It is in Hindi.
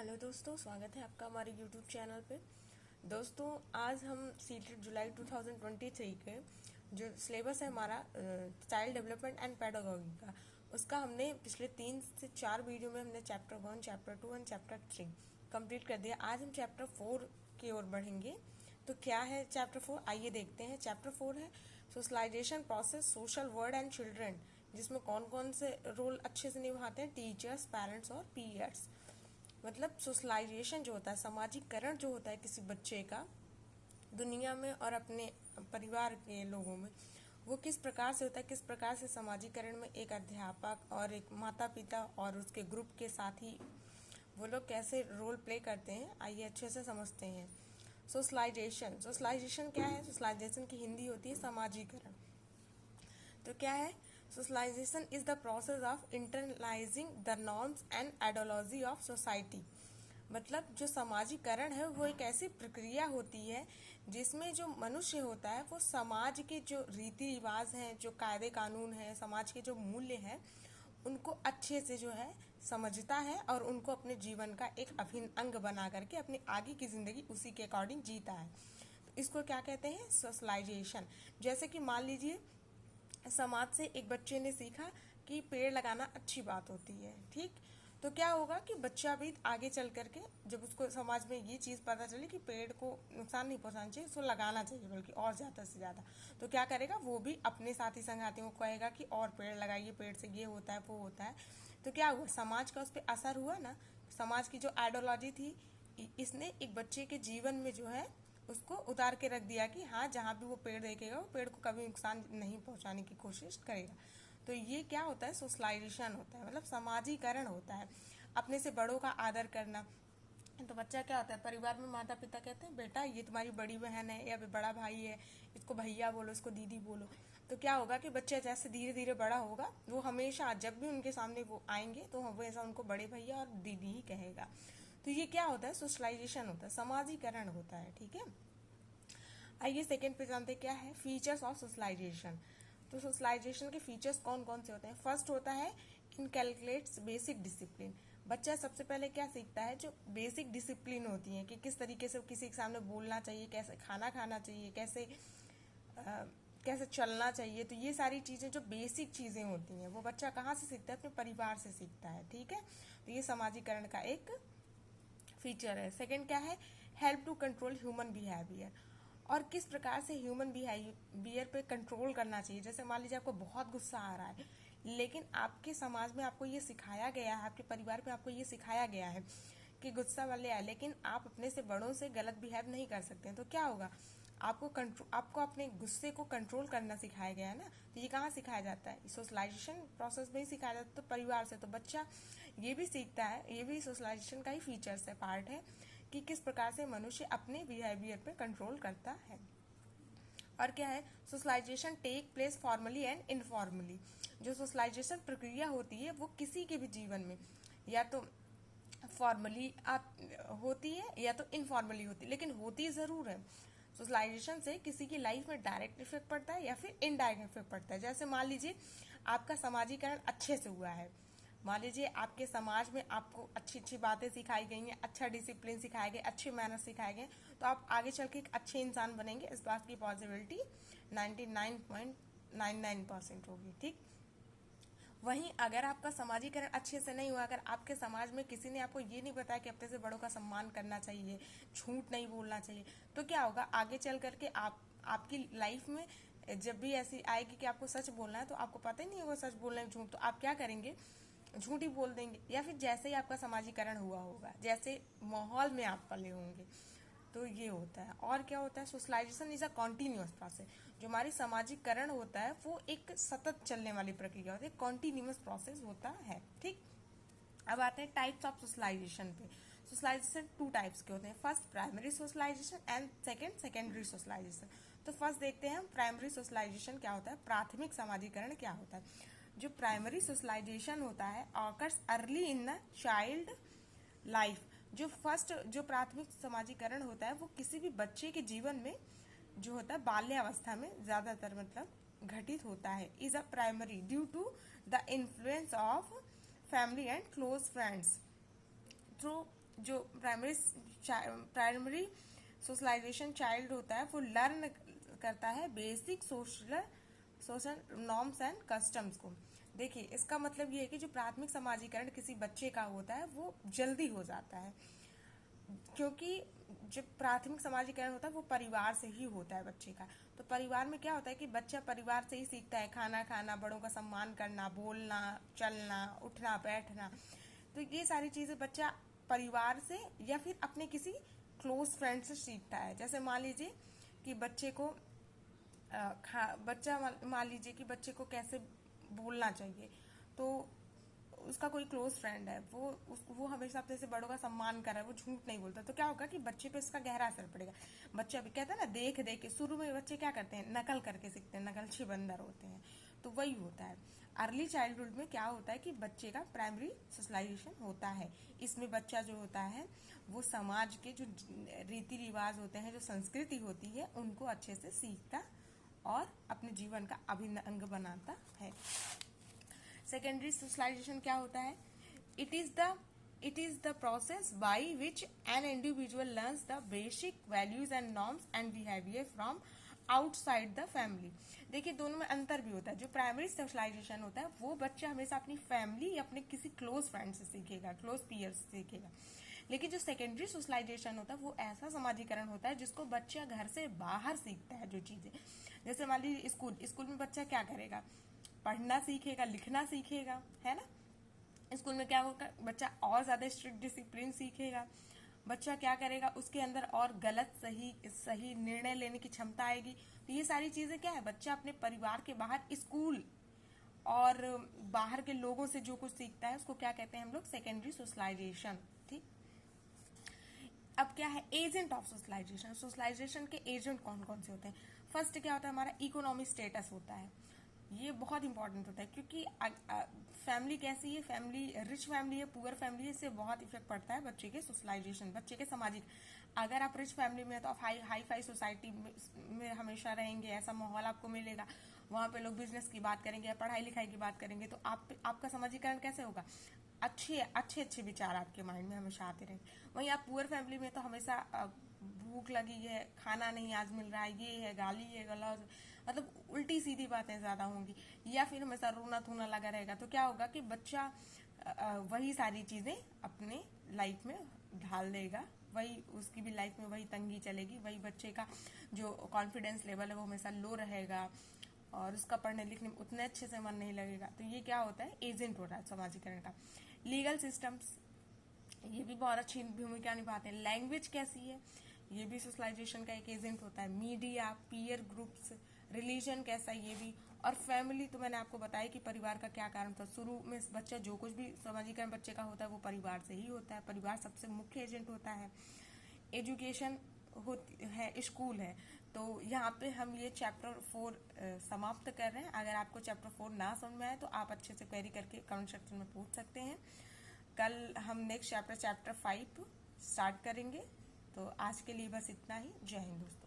हेलो दोस्तों, स्वागत है आपका हमारे यूट्यूब चैनल पे। दोस्तों, आज हम सीटेड जुलाई 2023 के जो सिलेबस है हमारा चाइल्ड डेवलपमेंट एंड पेडागोगी का, उसका हमने पिछले 3 से 4 वीडियो में हमने chapter 1, chapter 2 and chapter 3 complete कर दिया। आज हम चैप्टर 4 की ओर बढ़ेंगे। तो क्या है चैप्टर 4, आइए देखते हैं। चैप्टर 4 है socialization process, social world and children, जिसमें कौन कौन से रोल अच्छे से निभाते हैं, टीचर्स, पेरेंट्स और पीयर्स। मतलब सोशलाइजेशन जो होता है, सामाजिकरण जो होता है किसी बच्चे का दुनिया में और अपने परिवार के लोगों में, वो किस प्रकार से होता है, किस प्रकार से सामाजिकरण में एक अध्यापक और एक माता पिता और उसके ग्रुप के साथ ही वो लोग कैसे रोल प्ले करते हैं, आइए अच्छे से समझते हैं। सोशलाइजेशन, सोशलाइजेशन क्या है? सोशलाइजेशन की हिंदी होती है सामाजिकरण। तो क्या है? Socialization is the process of internalizing the norms and ideology of society. मतलब जो सामाजिकरण है वो एक ऐसी प्रक्रिया होती है जिसमें जो मनुष्य होता है वो समाज के जो रीति रिवाज हैं, जो कायदे कानून हैं, समाज के जो मूल्य हैं, उनको अच्छे से जो है समझता है और उनको अपने जीवन का एक अभिन्न अंग बना करके अपनी आगे की जिंदगी उसी के अकॉर्डिंग जीता है। तो इसको क्या कहते हैं? सोशलाइजेशन। जैसे कि मान लीजिए समाज से एक बच्चे ने सीखा कि पेड़ लगाना अच्छी बात होती है, ठीक। तो क्या होगा कि बच्चा भी आगे चल करके जब उसको समाज में ये चीज़ पता चले कि पेड़ को नुकसान नहीं पहुंचाना चाहिए, उसको लगाना चाहिए बल्कि और ज़्यादा से ज़्यादा, तो क्या करेगा? वो भी अपने साथी संगातियों को कहेगा कि और पेड़ लगाइए, पेड़ से ये होता है वो होता है। तो क्या हुआ? समाज का उस पर असर हुआ ना। समाज की जो आइडियोलॉजी थी, इसने एक बच्चे के जीवन में जो है उसको उतार के रख दिया कि हाँ, जहाँ भी वो पेड़ देखेगा वो पेड़ को कभी नुकसान नहीं पहुंचाने की कोशिश करेगा। तो ये क्या होता है? सोशलाइजेशन होता है, मतलब समाजीकरण होता है। अपने से बड़ों का आदर करना। तो बच्चा क्या होता है, परिवार में माता पिता कहते हैं बेटा ये तुम्हारी बड़ी बहन है या बड़ा भाई है, इसको भैया बोलो, इसको दीदी बोलो। तो क्या होगा कि बच्चा जैसे धीरे धीरे बड़ा होगा, वो हमेशा जब भी उनके सामने वो आएंगे तो वो ऐसा उनको बड़े भैया और दीदी ही कहेगा। तो ये क्या होता है? सोशलाइजेशन होता है, समाजीकरण होता है, ठीक है। आइए सेकेंड पे जानते हैं क्या है फीचर्स ऑफ सोशलाइजेशन। तो सोशलाइजेशन के फीचर्स कौन कौन से होते हैं? फर्स्ट होता है इनकैलकुलेट्स बेसिक डिसिप्लिन। बच्चा सबसे पहले क्या सीखता है? जो बेसिक डिसिप्लिन होती है कि किस तरीके से किसी के सामने बोलना चाहिए, कैसे खाना खाना चाहिए, कैसे चलना चाहिए। तो ये सारी चीजें जो बेसिक चीजें होती हैं वो बच्चा कहाँ से सीखता है? अपने परिवार से सीखता है, ठीक है। तो ये समाजीकरण का एक फीचर है। सेकंड क्या है? Help to control human behaviour. और किस प्रकार से ह्यूमन बिहेवियर पे कंट्रोल करना चाहिए। जैसे मान लीजिए आपको बहुत गुस्सा आ रहा है, लेकिन आपके समाज में आपको ये सिखाया गया है, आपके परिवार में आपको ये सिखाया गया है कि गुस्सा वाले आए, लेकिन आप अपने से बड़ों से गलत बिहेव नहीं कर सकते हैं। तो क्या होगा? आपको अपने गुस्से को कंट्रोल करना सिखाया गया है ना। तो ये कहाँ सिखाया जाता है? सोशलाइजेशन प्रोसेस में ही सिखाया जाता है, तो परिवार से। तो बच्चा ये भी सीखता है, ये भी सोशलाइजेशन का ही फीचर्स है, पार्ट है कि किस प्रकार से मनुष्य अपने बिहेवियर पे कंट्रोल करता है। और क्या है? Socialization take place formally and informally. जो सोशलाइजेशन प्रक्रिया होती है वो किसी के भी जीवन में या तो फॉर्मली होती है या तो इनफॉर्मली होती है, लेकिन होती जरूर है। सोशलाइजेशन से किसी की लाइफ में डायरेक्ट इफेक्ट पड़ता है या फिर इनडायरेक्ट इफेक्ट पड़ता है। जैसे मान लीजिए आपका समाजीकरण अच्छे से हुआ है, मान लीजिए आपके समाज में आपको अच्छी अच्छी बातें सिखाई गई हैं, अच्छा डिसिप्लिन सिखाए गए, अच्छे मैनर्स सिखाए गए, तो आप आगे चल के एक अच्छे इंसान बनेंगे। इस बात की पॉसिबिलिटी 99.99% होगी, ठीक। वहीं अगर आपका समाजीकरण अच्छे से नहीं हुआ, अगर आपके समाज में किसी ने आपको ये नहीं बताया कि अपने से बड़ों का सम्मान करना चाहिए, झूठ नहीं बोलना चाहिए, तो क्या होगा? आगे चल करके आपकी लाइफ में जब भी ऐसी आएगी कि आपको सच बोलना है, तो आपको पता ही नहीं होगा सच बोलना है झूठ, तो आप क्या करेंगे? झूठ ही बोल देंगे। या फिर जैसे ही आपका समाजीकरण हुआ होगा, जैसे माहौल में आप पले होंगे, तो ये होता है। और क्या होता है? Socialization is a continuous process. जो हमारी सामाजिकरण होता है वो एक सतत चलने वाली प्रक्रिया होती है, कॉन्टिन्यूअस प्रोसेस होता है, ठीक। अब आते हैं टाइप्स ऑफ सोशलाइजेशन पे। सोशलाइजेशन 2 टाइप्स के होते हैं। First primary socialization and second secondary socialization. तो फर्स्ट देखते हैं हम प्राइमरी सोशलाइजेशन क्या होता है, प्राथमिक समाजीकरण क्या होता है। जो प्राइमरी सोशलाइजेशन होता है occurs early in the child life. जो प्राथमिक समाजीकरण होता है वो किसी भी बच्चे के जीवन में जो होता है बाल्यावस्था में ज्यादातर मतलब घटित होता है। Is a primary due to the influence of family and close friends. तो जो प्राइमरी सोशलाइजेशन चाइल्ड होता है वो लर्न करता है basic social norms and customs को। देखिए, इसका मतलब ये है कि जो प्राथमिक समाजीकरण किसी बच्चे का होता है वो जल्दी हो जाता है, क्योंकि जो प्राथमिक समाजीकरण होता है वो परिवार से ही होता है बच्चे का। तो परिवार में क्या होता है कि बच्चा परिवार से ही सीखता है, खाना खाना, बड़ों का सम्मान करना, बोलना, चलना, उठना, बैठना। तो ये सारी चीजें बच्चा परिवार से या फिर अपने किसी क्लोज फ्रेंड से सीखता है। जैसे मान लीजिए कि बच्चे को मान लीजिए कि बच्चे को कैसे बोलना चाहिए, तो उसका कोई क्लोज फ्रेंड है, वो हमेशा अपने से बड़ों का सम्मान कर रहा है, वो झूठ नहीं बोलता, तो क्या होगा कि बच्चे पे इसका गहरा असर पड़ेगा। बच्चा भी कहता है ना, देख देख के शुरू में बच्चे क्या करते हैं, नकल करके सीखते हैं, नकलची बंदर होते हैं। तो वही होता है अर्ली चाइल्डहुड में। क्या होता है कि बच्चे का प्राइमरी सोशलाइजेशन होता है। इसमें बच्चा जो होता है वो समाज के जो रीति रिवाज होते हैं, जो संस्कृति होती है, उनको अच्छे से सीखता और अपने जीवन का अभिन्न अंग बनाता है। सेकेंडरी सोशलाइजेशन क्या होता है? It is the process by which an individual learns the basic values and norms and behaviour from outside the family. देखिए, दोनों में अंतर भी होता है। जो प्राइमरी सोशलाइजेशन होता है वो बच्चा हमेशा अपनी फैमिली या अपने किसी क्लोज फ्रेंड से सीखेगा, क्लोज पीयर से सीखेगा। लेकिन जो सेकेंडरी सोशलाइजेशन होता है वो ऐसा समाजीकरण होता है जिसको बच्चा घर से बाहर सीखता है जो चीजें। जैसे मान लीजिए स्कूल में बच्चा क्या करेगा, पढ़ना सीखेगा, लिखना सीखेगा, है ना। स्कूल में क्या होगा, बच्चा और ज्यादा स्ट्रिक्ट डिसिप्लिन सीखेगा। बच्चा क्या करेगा, उसके अंदर और गलत सही निर्णय लेने की क्षमता आएगी। तो ये सारी चीजें क्या है, बच्चा अपने परिवार के बाहर स्कूल और बाहर के लोगों से जो कुछ सीखता है उसको क्या कहते हैं हम लोग, सेकेंडरी सोशलाइजेशन। ठीक। अब क्या है एजेंट ऑफ सोशलाइजेशन। सोशलाइजेशन के एजेंट कौन कौन से होते हैं? फर्स्ट क्या होता है, हमारा इकोनॉमिक स्टेटस होता है। ये बहुत इंपॉर्टेंट होता है, क्योंकि फैमिली कैसी है, फैमिली रिच फैमिली है, पुअर फैमिली है, इससे बहुत इफेक्ट पड़ता है बच्चे के सोशलाइजेशन, बच्चे के सामाजिक। अगर आप रिच फैमिली में है तो आप हाई फाई सोसाइटी में हमेशा रहेंगे, ऐसा माहौल आपको मिलेगा, वहां पे लोग बिजनेस की बात करेंगे, पढ़ाई लिखाई की बात करेंगे, तो आपका समाजीकरण कैसे होगा, अच्छे विचार आपके माइंड में हमेशा आते रहेंगे। वहीं आप पुअर फैमिली में तो हमेशा भूख लगी है, खाना नहीं आज मिल रहा है, ये है, गाली है, गलौज, मतलब उल्टी सीधी बातें ज्यादा होंगी, या फिर हमेशा रोना धोना लगा रहेगा। तो क्या होगा कि बच्चा वही सारी चीजें अपने लाइफ में ढाल देगा, वही उसकी भी लाइफ में वही तंगी चलेगी, वही बच्चे का जो कॉन्फिडेंस लेवल है वो हमेशा लो रहेगा और उसका पढ़ने लिखने में उतने अच्छे से मन नहीं लगेगा। तो ये क्या होता है, एजेंट हो रहा है समाजीकरण का। लीगल सिस्टम्स, ये भी बहुत अच्छी भूमिका निभाते हैं। लैंग्वेज कैसी है, ये भी सोशलाइजेशन का एक एजेंट होता है। मीडिया, पीयर ग्रुप्स, रिलीजन कैसा है, ये भी। और फैमिली तो मैंने आपको बताया कि परिवार का क्या कारण था। शुरू में बच्चा जो कुछ भी समाजीकरण बच्चे का होता है वो परिवार से ही होता है, परिवार सबसे मुख्य एजेंट होता है। एजुकेशन होती है, स्कूल है। तो यहाँ पे हम ये चैप्टर 4 समाप्त कर रहे हैं। अगर आपको चैप्टर 4 ना समझ में आए तो आप अच्छे से क्वेरी करके कमेंट सेक्शन में पूछ सकते हैं। कल हम नेक्स्ट चैप्टर 5 स्टार्ट करेंगे। तो आज के लिए बस इतना ही। जय हिंद दोस्तों।